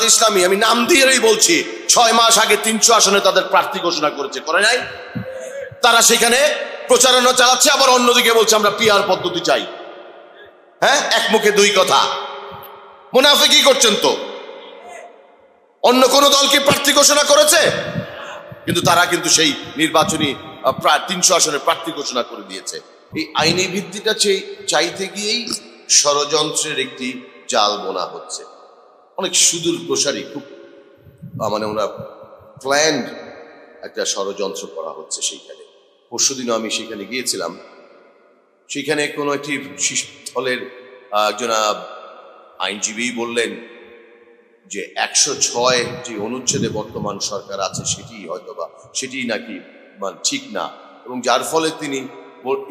জামায়াতে ইসলামী, আমি নাম দিয়েই বলছি, 6 মাস আগে 300 আসনে তাদের প্রার্থী ঘোষণা করেছে, করে নাই? তারা সেখানে প্রচারণা চালাচ্ছে, আবার অন্যদিকে বলছে আমরা পিআর পদ্ধতি চাই। হ্যাঁ, এক মুখে দুই কথা। মুনাফিকি করছেন তো। অন্য কোন দল কি প্রার্থী ঘোষণা করেছে? কিন্তু তারা কিন্তু সেই নির্বাচনী 300 আসনের প্রার্থী ঘোষণা করে দিয়েছে। এই আইনি ভিত্তিটা চাইতে গিয়েই ষড়যন্ত্রের একটি জাল বোনা হচ্ছে, অনেক সুদূর প্রসারী, খুব মানে ওরা প্ল্যান্ড একটা ষড়যন্ত্র করা হচ্ছে সেইখানে। পরশুদিনও আমি সেখানে গিয়েছিলাম। সেখানে কোনো একটি দলের একজন আইনজীবী বললেন যে 106 যে অনুচ্ছেদে বর্তমান সরকার আছে সেটি নাকি ঠিক না, এবং যার ফলে তিনি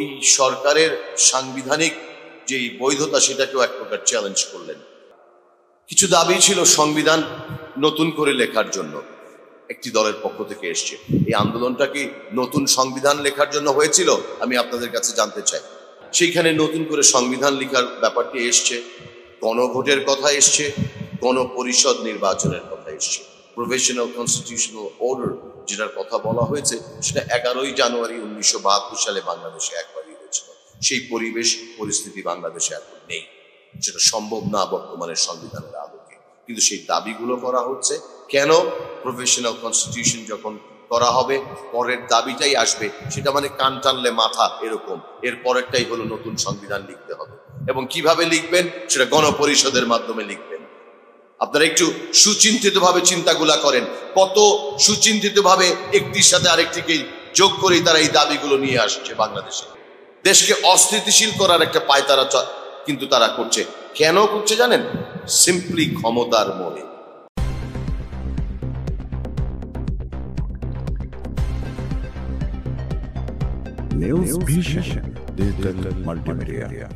এই সরকারের সাংবিধানিক যে বৈধতা সেটাকেও এক প্রকার চ্যালেঞ্জ করলেন। কিছু দাবি ছিল সংবিধান নতুন করে লেখার জন্য, একটি দলের পক্ষ থেকে এসছে। এই আন্দোলনটা কি নতুন সংবিধান লেখার জন্য হয়েছিল? আমি আপনাদের কাছে জানতে চাই। সেইখানে নতুন করে সংবিধান লেখার ব্যাপারটি এসছে, গণভোটের কথা এসছে, গণপরিষদ নির্বাচনের কথা এসছে, প্রফেশনাল কনস্টিটিউশনাল অর্ডার যেটার কথা বলা হয়েছে সেটা 11ই জানুয়ারি 1972 সালে বাংলাদেশে একবারই হয়েছিল। সেই পরিস্থিতি বাংলাদেশে এখন নেই, সেটা সম্ভব না বর্তমানের সংবিধানের আলোকে। কিন্তু সেই দাবিগুলো করা হচ্ছে কেন? প্রফেশনাল কনস্টিটিউশন যখন করা হবে, পরের দাবিটাই আসবে, সেটা মানে কান টানলে মাথা এরকম। এর পরেরটাই হলো নতুন সংবিধান লিখতে হবে, এবং কিভাবে লিখবেন সেটা গণপরিষদের মাধ্যমে লিখবেন। আপনারা একটু সুচিন্তিত ভাবে চিন্তাগুলা করেন, কত সুচিন্তিত ভাবে একটির সাথে আরেকটিকে যোগ করেই তারা এই দাবিগুলো নিয়ে আসছে বাংলাদেশে। দেশকে অস্থিতিশীল করার একটা পায়তারা কিন্তু তারা করছে। কেন করছে জানেন? সিম্পলি ক্ষমতার মোহে। News Vision Digital Multimedia.